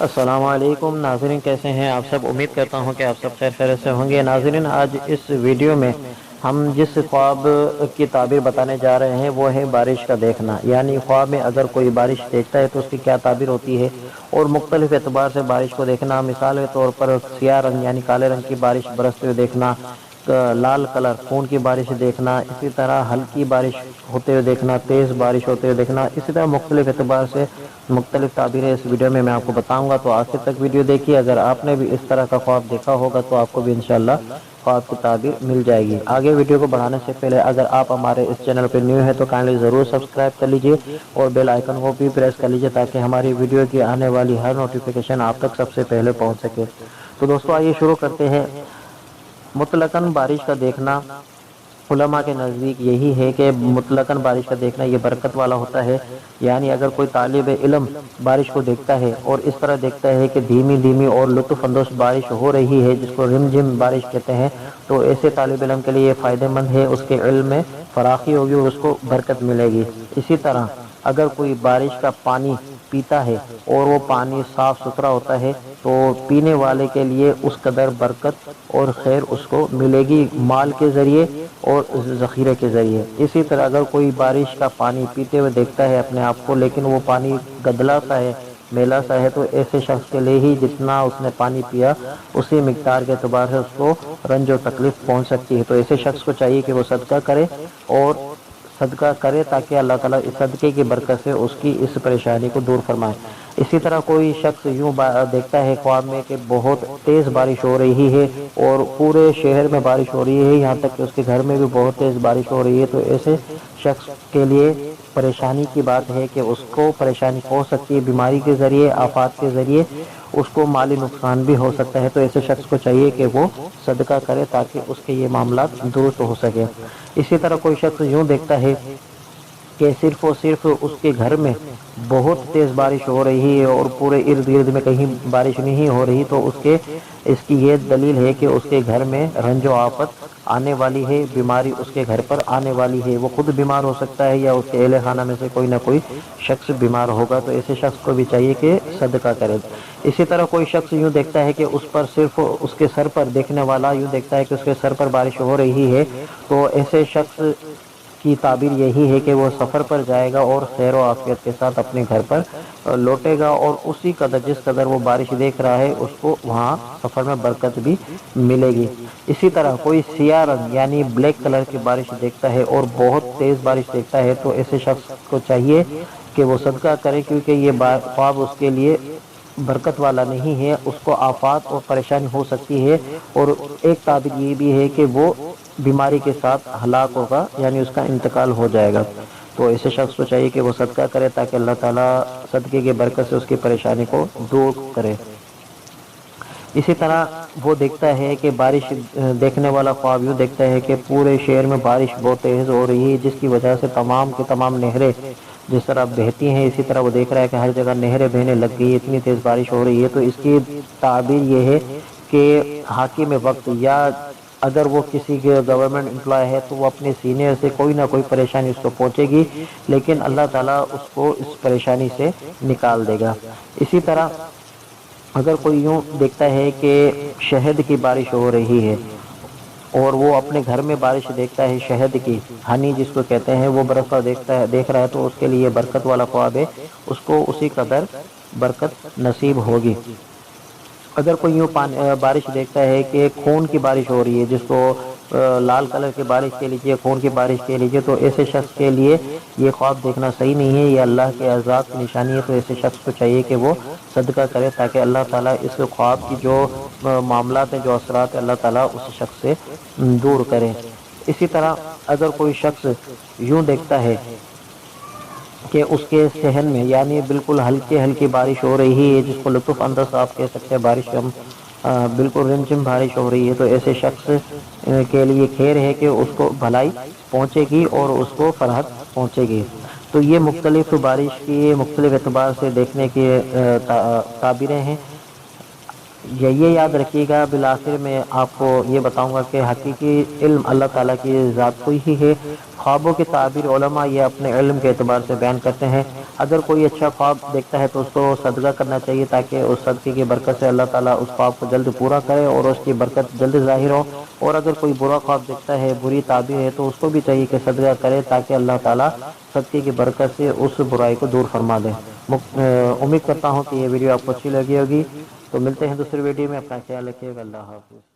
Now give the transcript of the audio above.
السلام علیکم ناظرین، کیسے ہیں آپ سب؟ امید کرتا ہوں کہ آپ سب خیر خیریت سے ہوں گے۔ ناظرین، آج اس ویڈیو میں ہم جس خواب کی تعبیر بتانے جا رہے ہیں وہ ہے بارش کا دیکھنا، یعنی خواب میں اگر کوئی بارش دیکھتا ہے تو اس کی کیا تعبیر ہوتی ہے، اور مختلف اعتبار سے بارش کو دیکھنا۔ مثال کے طور پر سیاہ رنگ یعنی کالے رنگ کی بارش برستے ہوئے دیکھنا، لال کلر خون کی بارش دیکھنا، اسی طرح ہلکی بارش ہوتے ہوئے دیکھنا، تیز بارش ہوتے ہوئے دیکھنا، اسی طرح مختلف اعتبار سے مختلف تعبیریں اس ویڈیو میں آپ کو بتاؤں گا، تو آخر تک ویڈیو دیکھیے۔ اگر آپ نے بھی اس طرح کا خواب دیکھا ہوگا تو آپ کو بھی انشاءاللہ خواب کی تعبیر مل جائے گی۔ آگے ویڈیو کو بڑھانے سے پہلے اگر آپ ہمارے اس چینل پہ نیو ہیں تو کائنڈلی ضرور سبسکرائب کر لیجئے اور بیل آئیکن کو بھی پریس کر لیجئے تاکہ ہماری ویڈیو کی آنے والی ہر نوٹیفیکیشن آپ تک سب سے پہلے پہنچ سکے۔ تو دوستو آئیے شروع کرتے ہیں۔ مطلقاً بارش کا دیکھنا علماء کے نزدیک یہی ہے کہ مطلقاً بارش کا دیکھنا یہ برکت والا ہوتا ہے، یعنی اگر کوئی طالب علم بارش کو دیکھتا ہے اور اس طرح دیکھتا ہے کہ دھیمی دھیمی اور لطف اندوز بارش ہو رہی ہے جس کو رم جھم بارش کہتے ہیں، تو ایسے طالب علم کے لیے یہ فائدہ مند ہے، اس کے علم میں فراخی ہوگی اور اس کو برکت ملے گی۔ اسی طرح اگر کوئی بارش کا پانی پیتا ہے اور وہ پانی صاف ستھرا ہوتا ہے تو پینے والے کے لیے اس قدر برکت اور خیر اس کو ملے گی، مال کے ذریعے اور ذخیرے کے ذریعے۔ اسی طرح اگر کوئی بارش کا پانی پیتے ہوئے دیکھتا ہے اپنے آپ کو، لیکن وہ پانی گدلا سا ہے، میلا سا ہے، تو ایسے شخص کے لیے ہی جتنا اس نے پانی پیا اسی مقدار کے اعتبار سے اس کو رنج و تکلیف پہنچ سکتی ہے۔ تو ایسے شخص کو چاہیے کہ وہ صدقہ کرے اور صدقہ کرے تاکہ اللہ تعالیٰ اس صدقے کی برکت سے اس کی اس پریشانی کو دور فرمائے۔ اسی طرح کوئی شخص یوں دیکھتا ہے خواب میں کہ بہت تیز بارش ہو رہی ہے اور پورے شہر میں بارش ہو رہی ہے، یہاں تک کہ اس کے گھر میں بھی بہت تیز بارش ہو رہی ہے، تو ایسے شخص کے لیے پریشانی کی بات ہے کہ اس کو پریشانی ہو سکتی ہے، بیماری کے ذریعے، آفات کے ذریعے اس کو مالی نقصان بھی ہو سکتا ہے۔ تو ایسے شخص کو چاہیے کہ وہ صدقہ کرے تاکہ اس کے یہ معاملات درست ہو سکے۔ اسی طرح کوئی شخص یوں دیکھتا ہے کہ صرف اور صرف اس کے گھر میں بہت تیز بارش ہو رہی ہے اور پورے ارد گرد میں کہیں بارش نہیں ہو رہی، تو اس کی یہ دلیل ہے کہ اس کے گھر میں رنج و آفت آنے والی ہے، بیماری اس کے گھر پر آنے والی ہے، وہ خود بیمار ہو سکتا ہے یا اس کے اہل خانہ میں سے کوئی نہ کوئی شخص بیمار ہوگا، تو ایسے شخص کو بھی چاہیے کہ صدقہ کرے۔ اسی طرح کوئی شخص یوں دیکھتا ہے کہ اس پر صرف اس کے سر پر، دیکھنے والا یوں دیکھتا ہے کہ اس کے سر پر بارش ہو رہی ہے، تو ایسے شخص کی تعبیر یہی ہے کہ وہ سفر پر جائے گا اور خیر و عافیت کے ساتھ اپنے گھر پر لوٹے گا، اور اسی قدر جس قدر وہ بارش دیکھ رہا ہے اس کو وہاں سفر میں برکت بھی ملے گی۔ اسی طرح کوئی سیاہ رنگ یعنی بلیک کلر کی بارش دیکھتا ہے اور بہت تیز بارش دیکھتا ہے، تو ایسے شخص کو چاہیے کہ وہ صدقہ کرے، کیونکہ یہ خواب اس کے لیے برکت والا نہیں ہے، اس کو آفات اور پریشانی ہو سکتی ہے، اور ایک تعبیر یہ بھی ہے کہ وہ بیماری کے ساتھ ہلاک ہوگا، یعنی اس کا انتقال ہو جائے گا۔ تو ایسے شخص کو چاہیے کہ وہ صدقہ کرے تاکہ اللہ تعالیٰ صدقے کی برکت سے اس کی پریشانی کو دور کرے۔ اسی طرح وہ دیکھتا ہے کہ بارش، دیکھنے والا خواب یوں دیکھتا ہے کہ پورے شہر میں بارش بہت تیز ہو رہی ہے جس کی وجہ سے تمام کی تمام نہریں جس طرح بہتی ہیں، اسی طرح وہ دیکھ رہا ہے کہ ہر جگہ نہریں بہنے لگ گئی، اتنی تیز بارش ہو رہی ہے۔ تو اس کی تعبیر یہ ہے کہ حاکم وقت، یا اگر وہ کسی کے گورنمنٹ امپلائی ہے تو وہ اپنے سینے سے کوئی نہ کوئی پریشانی اس کو پہنچے گی، لیکن اللہ تعالیٰ اس کو اس پریشانی سے نکال دے گا۔ اسی طرح اگر کوئی یوں دیکھتا ہے کہ شہد کی بارش ہو رہی ہے اور وہ اپنے گھر میں بارش دیکھتا ہے شہد کی، ہنی جس کو کہتے ہیں، وہ برستا دیکھ رہا ہے، تو اس کے لیے برکت والا خواب ہے، اس کو اسی قدر برکت نصیب ہوگی۔ اگر کوئی یوں بارش دیکھتا ہے کہ خون کی بارش ہو رہی ہے، جس کو لال کلر کی بارش کہہ لیجیے، خون کی بارش کہہ لیجیے، تو ایسے شخص کے لیے یہ خواب دیکھنا صحیح نہیں ہے، یہ اللہ کے عذاب کی نشانی ہے۔ تو ایسے شخص کو چاہیے کہ وہ صدقہ کرے تاکہ اللہ تعالیٰ اس خواب کی جو معاملات ہیں، جو اثرات ہیں، اللہ تعالیٰ اس شخص سے دور کرے۔ اسی طرح اگر کوئی شخص یوں دیکھتا ہے کہ اس کے صحن میں یعنی بالکل ہلکی ہلکی بارش ہو رہی ہے، جس کو لطف اندوز آپ کہہ سکتے ہیں، بارش ہم بالکل رمجم بارش ہو رہی ہے، تو ایسے شخص کے لیے خیر ہے کہ اس کو بھلائی پہنچے گی اور اس کو فرحت پہنچے گی۔ تو یہ مختلف بارش کی مختلف اعتبار سے دیکھنے کی تعبیریں ہیں۔ یہ یاد رکھیے گا، بالآخر میں آپ کو یہ بتاؤں گا کہ حقیقی علم اللہ تعالیٰ کی ذات کو ہی ہے۔ خوابوں کی تعبیر علماء یہ اپنے علم کے اعتبار سے بیان کرتے ہیں۔ اگر کوئی اچھا خواب دیکھتا ہے تو اس کو صدقہ کرنا چاہیے، تاکہ اس صدقے کی برکت سے اللہ تعالیٰ اس خواب کو جلد پورا کرے اور اس کی برکت جلد ظاہر ہو۔ اور اگر کوئی برا خواب دیکھتا ہے، بری تعبیر ہے، تو اس کو بھی چاہیے کہ صدقہ کرے، تاکہ اللہ تعالیٰ صدقے کی برکت سے اس برائی کو دور فرما دے۔ امید کرتا ہوں کہ یہ ویڈیو آپ کو اچھی لگی ہوگی۔ تو ملتے ہیں دوسری ویڈیو میں، اپنا خیال رکھیے گا، اللہ حافظ۔